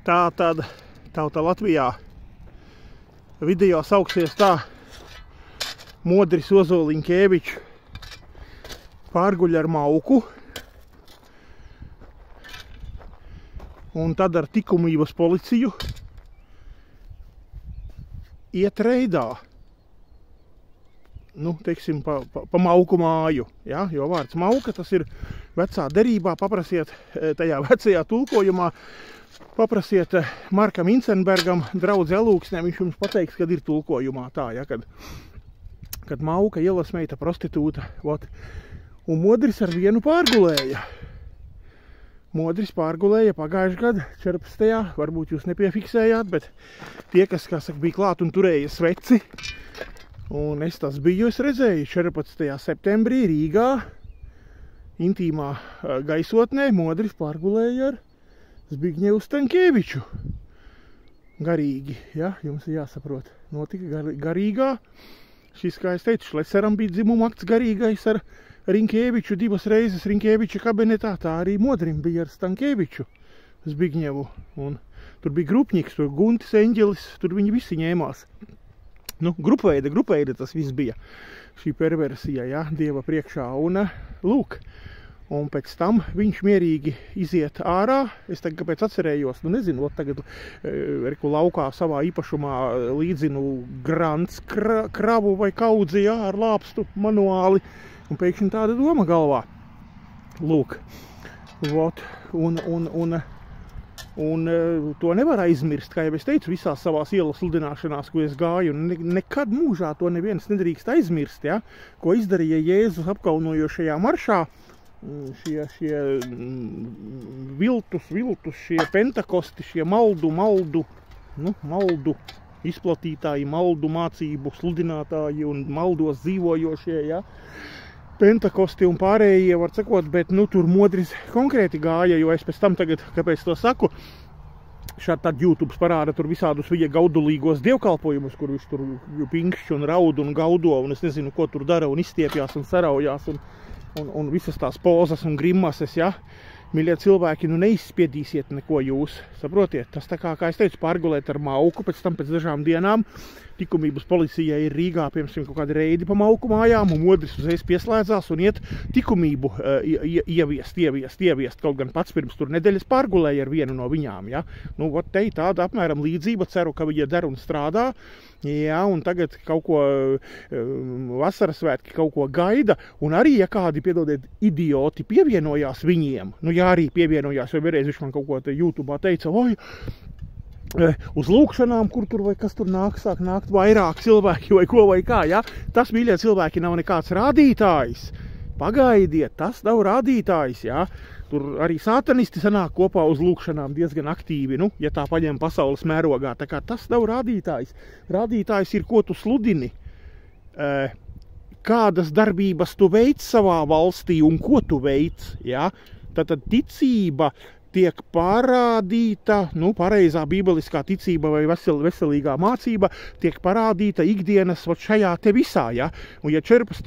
Tātad Tauta Latvijā video sauksies tā: Modris Ozoliņkevičs pārguļ ar mauku, un tad ar likumības policiju iet reidā. Nu, teiksim, pa mauku māju, ja? Jo vārds mauka, tas ir vecā derībā, paprasiet tajā vecajā tulkojumā, paprasiet Markam Incenbergam, draudzi Elūksnē, viņš jums pateiks, kad ir tulkojumā tā, ja? Kad mauka, ielasmeita, prostitūta, ot. Un Modris ar vienu pārgulēja. Modris pārgulēja pagājušajā gadu 14. Varbūt jūs nepiefiksējāt, bet tie, kas, kā saka, bija klāt un turēja sveci, un es tas biju, es redzēju 14. septembrī Rīgā, intīmā gaisotnē, Modris pārgulēja ar Zbigņevu Staņkeviču. Garīgi, ja, jums ir jāsaprot. Notika garīgā. Šis, kā es teicu, Šleceram bija dzimuma akts garīgais ar Riņkeviču 2 reizes Riņkeviča kabinetā, tā arī Modrim bija ar Staņkeviču Zbigņevu. Un tur bija Grupņiks, tur Guntis, Eņģelis, tur viņi visi ņēmās. Nu, grupveida tas viss bija. Šī perversija, ja, Dieva priekšā. Un lūk, un pēc tam viņš mierīgi iziet ārā. Es tagad, kāpēc atcerējos, nu nezinu, tagad reku laukā savā īpašumā līdzinu grants kravu vai kaudzi, jā, ar lāpstu manuāli. Un pēkšņi tāda doma galvā. Lūk, vot, un to nevar aizmirst, kā jau es teicu, visās savās ielas sludināšanās, ko es gāju, un nekad mūžā to neviens nedrīkst aizmirst, ja? Ko izdarīja Jēzus apkaunojošajā maršā. Šie viltus, šie pentakosti, šie maldu izplatītāji, maldu mācību sludinātāji un maldos dzīvojošie, ja? Pentakosti un pārējie, var sakot, bet nu tur Modris konkrēti gāja, jo es pēc tam tagad, kāpēc to saku, šādi tad YouTube parāda tur visādus viņa gaudulīgos dievkalpojumus, kur viņš tur pinkšķi un raud un gaudo, un es nezinu, ko tur dara, un izstiepjās un saraujās, un visas tās pozas un grimases, ja? Mīļie cilvēki, nu neizspiedīsiet neko jūs, saprotiet? Tas tā kā es teicu, pārgulēt ar mauku, pēc tam pēc dažām dienām likumības policijai ir Rīgā, piemēram, kaut kādi reidi pa mauku mājām, un Modris uzreiz pieslēdzās un iet likumību ieviest, kaut gan pats pirms tur nedēļas pārgulēja ar vienu no viņām, ja? Nu, ot, te tāda apmēram līdzība, ceru, ka viņa der un strādā, jā, un tagad kaut ko vasaras svētki kaut ko gaida, un arī, ja kādi, piedodiet, idioti pievienojās viņiem, nu, jā, arī pievienojās, jo vienreiz viņš man kaut ko te YouTube'ā teica, oj, uz lūkšanām, kur tur vai kas tur sāk nākt vairāk cilvēki vai ko vai kā, ja? Tas, mīļie cilvēki, nav nekāds rādītājs. Pagaidiet, tas nav rādītājs, ja? Tur arī sātanisti sanāk kopā uz lūkšanām diezgan aktīvi, nu, ja tā paņem pasaules mērogā. Tā kā tas nav rādītājs. Rādītājs ir, ko tu sludini, kādas darbības tu veic savā valstī un ko tu veic, ja? Tātad ticība tiek parādīta, nu, pareizā bībeliskā ticība vai veselīgā mācība tiek parādīta ikdienas šajā te visā, ja? Un ja 14.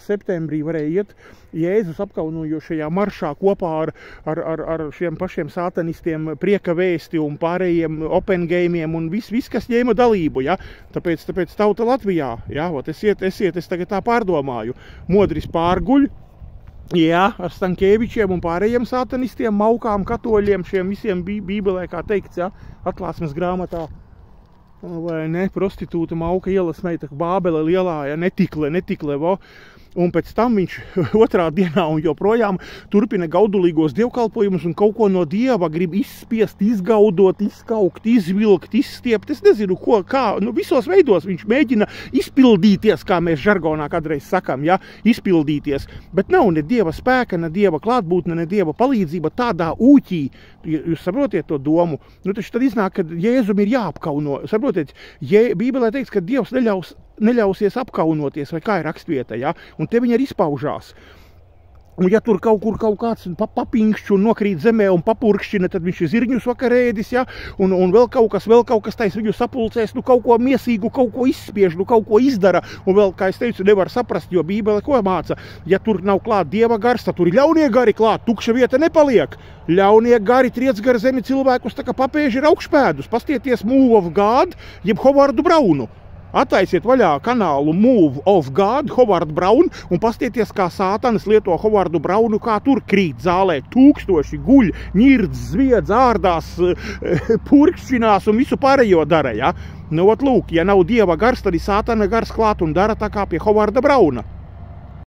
septembrī varēja iet Jēzus apkaunojošajā maršā kopā ar šiem pašiem sātanistiem prieka vēsti un pārējiem open gameiem un viss, kas ņēma dalību, ja? Tāpēc Tauta Latvijā, ja? Ot, es tagad tā pārdomāju. Modris pārguļ, jā, ar Staņkevičiem un pārējiem sātanistiem, maukām, katoļiem, šiem visiem bībelē, kā teikts, ja, Atklāsmes grāmatā, vai ne, prostitūta, mauka, ielasmeita, Bābele lielā, ja, netikle, vo. Un pēc tam viņš otrā dienā un joprojām turpina gaudulīgos dievkalpojumus un kaut ko no Dieva grib izspiest, izgaudot, izkaukt, izvilkt, izstiept. Es nezinu, kā, nu visos veidos viņš mēģina izpildīties, kā mēs žargonā kādreiz sakam, ja, izpildīties. Bet nav ne Dieva spēka, ne Dieva klātbūtne, ne Dieva palīdzība tādā ūķī. Jūs saprotiet to domu? Nu taču tad iznāk, ka Jēzum ir jāapkauno. Saprotiet, Bībelē teiks, ka Dievs neļausies apkaunoties, vai kā ir rakstvieta, ja? Un te viņi arī izpaužās. Un ja tur kaut kāds papinkšķi un nokrīt zemē un papurkšķina, tad viņš ir zirņus vakarēdis, ja? Un vēl kaut kas tais viņu sapulcēs, nu kaut ko miesīgu, kaut ko izspiež, nu kaut ko izdara. Un vēl, kā es teicu, nevar saprast, jo Bībele ko māca? Ja tur nav klāt Dieva gars, tad tur ir ļaunie gari klāt, tukša vieta nepaliek. Ļaunie gari triec gar zemi cilvēkus, tā kā papēži ir augšpēdus. Pastieties Move of God, jeb Hovardu Braunu. Attaisiet vaļā kanālu Move of God, Howard Brown, un pastieties, kā sātanis lieto Howardu Braunu, kā tur krīt zālē. Tūkstoši guļ, ņirdz, zviedz, ārdās, purkšķinās un visu pārējo dara, ja? Nu, lūk, ja nav Dieva gars, tad ir sātana gars klāt un dara tā kā pie Howarda Brauna.